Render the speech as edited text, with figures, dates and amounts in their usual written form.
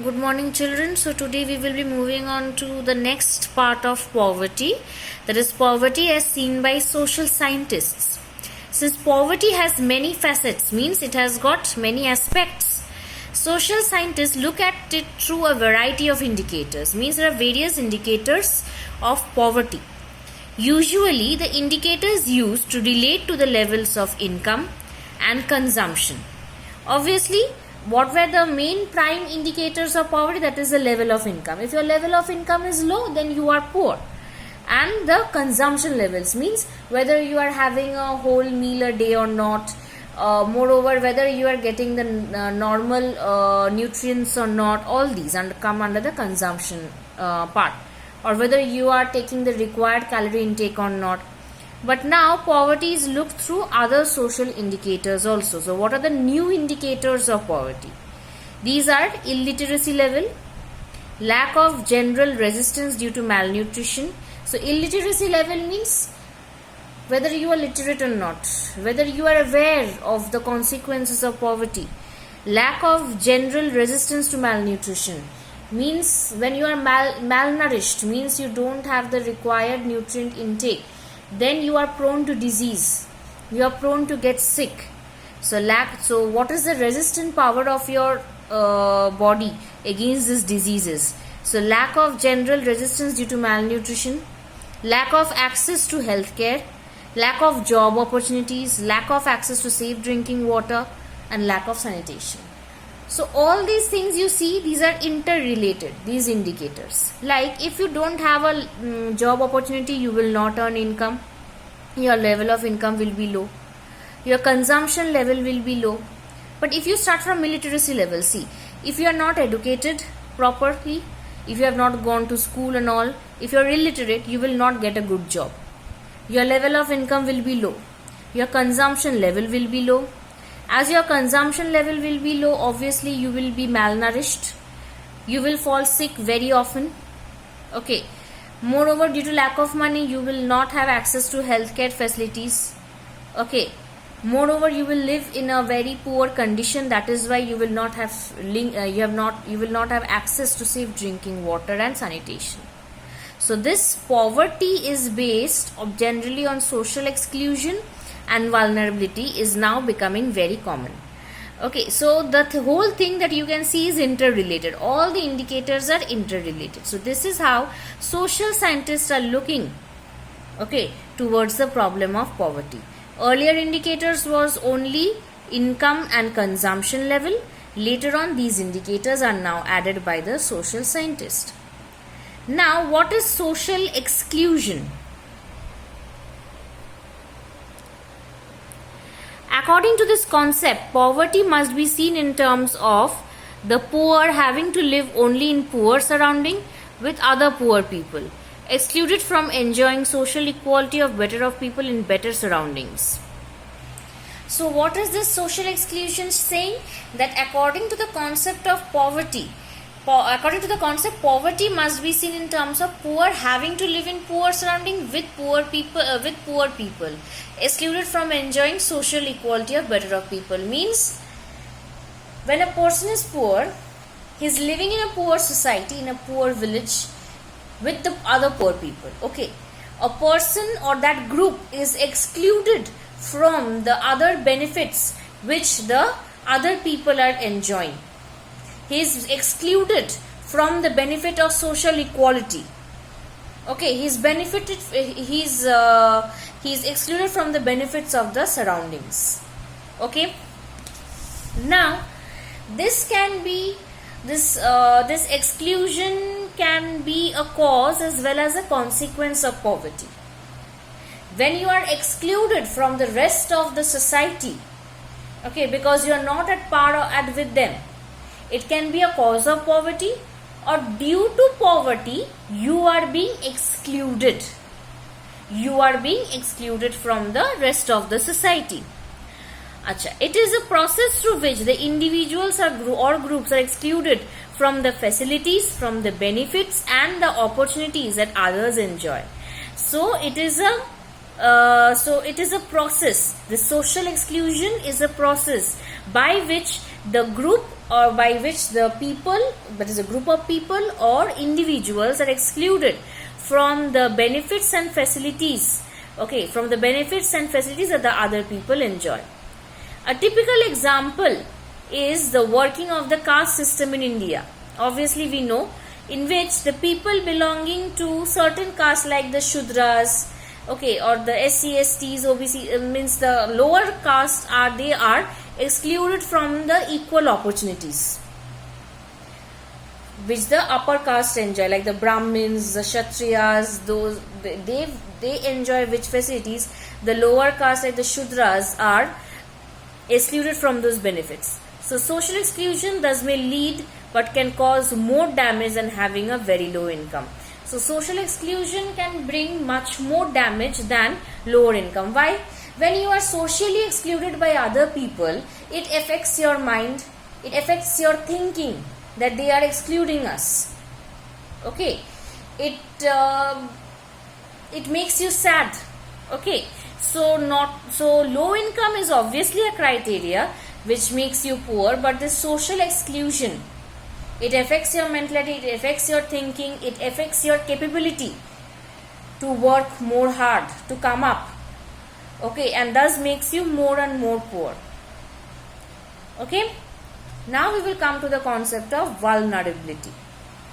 Good morning, children. So, today we will be moving on to the next part of poverty, that is, poverty as seen by social scientists. Since poverty has many facets, means it has got many aspects, social scientists look at it through a variety of indicators, means there are various indicators of poverty. Usually, the indicators used to relate to the levels of income and consumption. Obviously, what were the main prime indicators of poverty? That is the level of income. If your level of income is low, then you are poor. And the consumption levels means whether you are having a whole meal a day or not. Moreover, whether you are getting the normal nutrients or not. All these come under the consumption part. Or whether you are taking the required calorie intake or not. But now poverty is looked through other social indicators also. So what are the new indicators of poverty? These are illiteracy level, lack of general resistance due to malnutrition. So illiteracy level means whether you are literate or not, whether you are aware of the consequences of poverty. Lack of general resistance to malnutrition means when you are malnourished, means you don't have the required nutrient intake. Then you are prone to disease, you are prone to get sick. So what is the resistant power of your body against these diseases? So lack of general resistance due to malnutrition, lack of access to healthcare, lack of job opportunities, lack of access to safe drinking water, and lack of sanitation. So all these things you see, these are interrelated, these indicators. Like if you don't have a job opportunity, you will not earn income. Your level of income will be low. Your consumption level will be low. But if you start from illiteracy level, see, if you are not educated properly, if you have not gone to school and all, if you are illiterate, you will not get a good job. Your level of income will be low. Your consumption level will be low. As your consumption level will be low, obviously you will be malnourished. You will fall sick very often. Okay. Moreover, due to lack of money, you will not have access to healthcare facilities. Okay. Moreover, you will live in a very poor condition. That is why you will not have access to safe drinking water and sanitation. So this poverty is based generally on social exclusion, and vulnerability is now becoming very common. Okay, so the whole thing that you can see is interrelated. All the indicators are interrelated. So this is how social scientists are looking, okay, towards the problem of poverty. Earlier indicators was only income and consumption level. Later on, these indicators are now added by the social scientist. Now, what is social exclusion? According to this concept, poverty must be seen in terms of the poor having to live only in poor surrounding with other poor people, excluded from enjoying social equality of better of people in better surroundings. So what is this social exclusion saying? That according to the concept of poverty, poverty must be seen in terms of poor having to live in poor surrounding with poor people, excluded from enjoying social equality of better of people. Means when a person is poor, he is living in a poor society, in a poor village with the other poor people. Okay, a person or that group is excluded from the other benefits which the other people are enjoying. He is excluded from the benefit of social equality. Okay, he is excluded from the benefits of the surroundings. Okay. Now, this exclusion can be a cause as well as a consequence of poverty. When you are excluded from the rest of the society, okay, because you are not at par with them, it can be a cause of poverty, or due to poverty, you are being excluded. You are being excluded from the rest of the society. It is a process through which the individuals or groups are excluded from the facilities, from the benefits and the opportunities that others enjoy. So it is a process. The social exclusion is a process by which the group or by which the people, that is a group of people or individuals, are excluded from the benefits and facilities, okay, from the benefits and facilities that the other people enjoy. A typical example is the working of the caste system in India. Obviously we know, in which the people belonging to certain castes like the Shudras, okay, or the SC, STs, OBC, means the lower caste, they are excluded from the equal opportunities which the upper caste enjoy, like the Brahmins, the Kshatriyas, those they enjoy which facilities the lower caste like the Shudras are excluded from those benefits. So social exclusion thus may lead but can cause more damage than having a very low income. So social exclusion can bring much more damage than lower income. Why? When you are socially excluded by other people, it affects your mind, it affects your thinking that they are excluding us. Okay, it makes you sad. Okay, so low income is obviously a criteria which makes you poor, but this social exclusion, it affects your mentality, it affects your thinking, it affects your capability to work more hard, to come up, okay, and thus makes you more and more poor. Okay, now we will come to the concept of vulnerability.